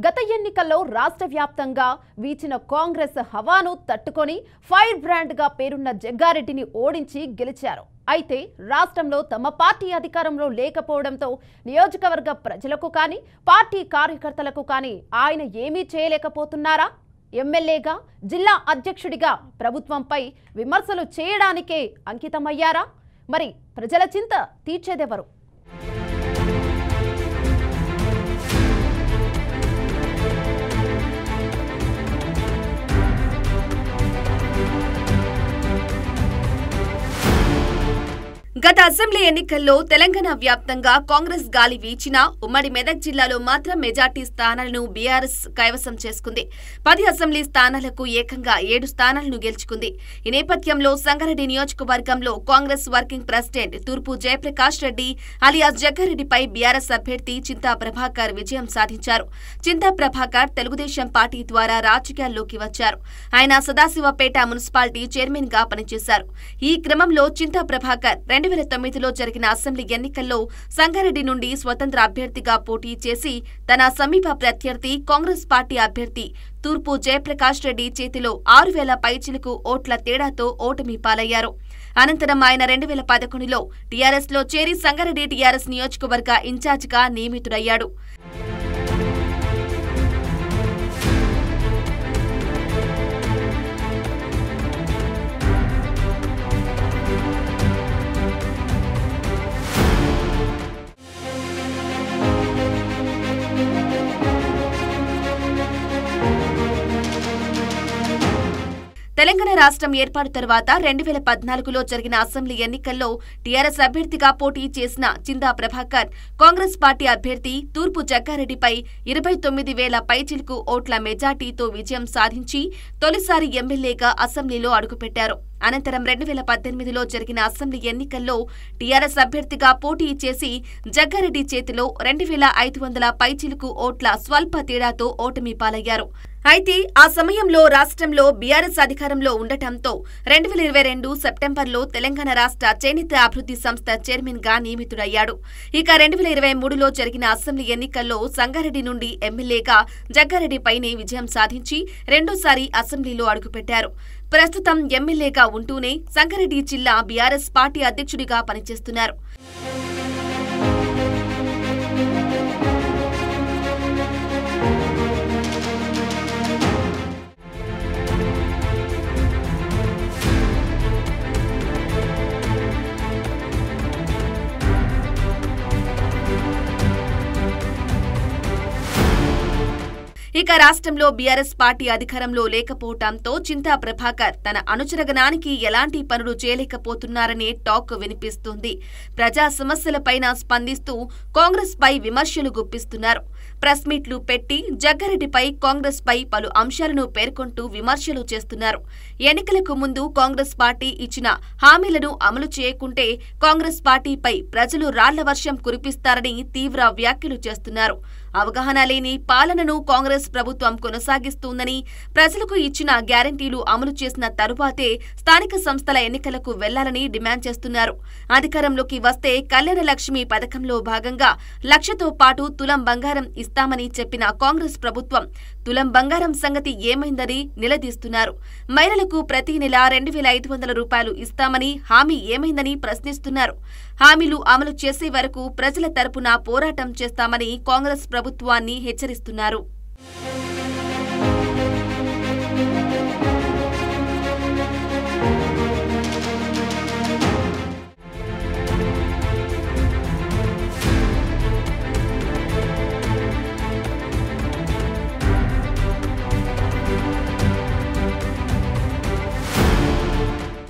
గత ఎన్నికల్లో రాష్ట్ర వ్యాప్తంగా వీచిన కాంగ్రెస్ హవాను తట్టుకొని ఫైర్ బ్రాండ్ గా పేరున్న జగ్గారెడ్డిని ఓడించి గెలిచారు. అయితే రాష్ట్రంలో తమ పార్టీ అధికారంలో లేకపోవడంతో నియోజకవర్గ ప్రజలకు కానీ పార్టీ కార్యకర్తలకు కానీ ఆయన ఏమీ చేయలేకపోతున్నారా? ఎమ్మెల్యేగా జిల్లా అధ్యక్షుడిగా ప్రభుత్వంపై విమర్శలు చేయడానికే అంకితమయ్యారా? మరి ప్రజల చింత తీర్చేదెవరు? గత అసెంబ్లీ ఎన్నికల్లో తెలంగాణ వ్యాప్తంగా కాంగ్రెస్ గాలి వీచినా ఉమ్మడి మెదక్ జిల్లాలో మాత్రం మెజార్టీ స్థానాలను బీఆర్ఎస్ కైవసం చేసుకుంది. 10 అసెంబ్లీ స్థానాలకు ఏకంగా 7 స్థానాలను గెలుచుకుంది. ఈ నేపథ్యంలో సంగారెడ్డి నియోజకవర్గంలో కాంగ్రెస్ వర్కింగ్ ప్రెసిడెంట్ తూర్పు జయప్రకాష్ రెడ్డి అలియాస్ జగ్గారెడ్డిపై బీఆర్ఎస్ అభ్యర్థి చింతా ప్రభాకర్ విజయం సాధించారు. చింతా ప్రభాకర్ తెలుగుదేశం పార్టీ ద్వారా రాజకీయాల్లోకి వచ్చారు. ఆయన సదాశివపేట మున్సిపాలిటీ చైర్మన్ గా పనిచేశారు. ఈ క్రమంలో చింతా ప్రభాకర్ 2009లో జరిగిన అసెంబ్లీ ఎన్నికల్లో సంగారెడ్డి నుండి స్వతంత్ర అభ్యర్థిగా పోటీ చేసి తన సమీప ప్రత్యర్థి కాంగ్రెస్ పార్టీ అభ్యర్థి తూర్పు జయప్రకాష్ రెడ్డి చేతిలో 6000 పైచిలకు ఓట్ల తేడాతో ఓటమి పాలయ్యారు. అనంతరం ఆయన 2011లో టీఆర్ఎస్లో చేరి సంగారెడ్డి టీఆర్ఎస్ నియోజకవర్గ ఇన్ఛార్జిగా నియమితుడయ్యాడు. తెలంగాణ రాష్ట్రం ఏర్పాటు తర్వాత 2014లో జరిగిన అసెంబ్లీ ఎన్నికల్లో టీఆర్ఎస్ అభ్యర్థిగా పోటీ చేసిన చింతా ప్రభాకర్ కాంగ్రెస్ పార్టీ అభ్యర్థి తూర్పు జగ్గారెడ్డిపై 29,000 పైచిలకు ఓట్ల మెజార్టీతో విజయం సాధించి తొలిసారి ఎమ్మెల్యేగా అసెంబ్లీలో అడుగుపెట్టారు. అనంతరం 2018లో జరిగిన అసెంబ్లీ ఎన్నికల్లో టీఆర్ఎస్ అభ్యర్థిగా పోటీ చేసి జగ్గారెడ్డి చేతిలో 2,500 పైచిలకు ఓట్ల స్వల్ప తేడాతో ఓటమి పాలయ్యారు. అయితే ఆ సమయంలో రాష్ట్రంలో బీఆర్ఎస్ అధికారంలో ఉండటంతో 2022 సెప్టెంబర్లో తెలంగాణ రాష్ట్ర చేనేత అభివృద్ధి సంస్థ చైర్మన్ గా నియమితుడయ్యాడు. ఇక 2023లో జరిగిన అసెంబ్లీ ఎన్నికల్లో సంగారెడ్డి నుండి ఎమ్మెల్యేగా జగ్గారెడ్డిపైనే విజయం సాధించి రెండోసారి అసెంబ్లీలో అడుగుపెట్టారు. ప్రస్తుతం ఎమ్మెల్యేగా ఉంటూనే సంగారెడ్డి జిల్లా బీఆర్ఎస్ పార్టీ అధ్యక్షుడిగా పనిచేస్తున్నారు. ఇక రాష్ట్రంలో బీఆర్ఎస్ పార్టీ అధికారంలో లేకపోవడంతో చింతా ప్రభాకర్ తన అనుచరగణానికి ఎలాంటి పనులు చేయలేకపోతున్నారనే టాక్ వినిపిస్తుంది. ప్రజా సమస్యలపైన స్పందిస్తూ కాంగ్రెస్ పై విమర్శలు గుప్పిస్తున్నారు. ప్రెస్ మీట్లు పెట్టి జగ్గారెడ్డిపై కాంగ్రెస్ పై పలు అంశాలను పేర్కొంటూ విమర్శలు చేస్తున్నారు. ఎన్నికలకు ముందు కాంగ్రెస్ పార్టీ ఇచ్చిన హామీలను అమలు చేయకుంటే కాంగ్రెస్ పార్టీపై ప్రజలు రాళ్ల వర్షం కురిపిస్తారని తీవ్ర వ్యాఖ్యలు చేస్తున్నారు. అవగాహన లేని పాలనను కాంగ్రెస్ ప్రభుత్వం కొనసాగిస్తోందని, ప్రజలకు ఇచ్చిన గ్యారంటీలు అమలు చేసిన తరువాతే స్థానిక సంస్థల ఎన్నికలకు వెళ్లాలని డిమాండ్ చేస్తున్నారు. అధికారంలోకి వస్తే కళ్యాణ లక్ష్మి పథకంలో భాగంగా 1,00,000తో పాటు తులం బంగారం ఇస్తామని చెప్పిన కాంగ్రెస్ ప్రభుత్వం తులం బంగారం సంగతి ఏమైందని నిలదీస్తున్నారు. మహిళలకు ప్రతి నెల 2,500 రూపాయలు ఇస్తామని హామీ ఏమైందని ప్రశ్నిస్తున్నారు. హామీలు అమలు చేసే వరకు ప్రజల తరపున పోరాటం చేస్తామని కాంగ్రెస్ ప్రభుత్వాన్ని హెచ్చరిస్తున్నారు.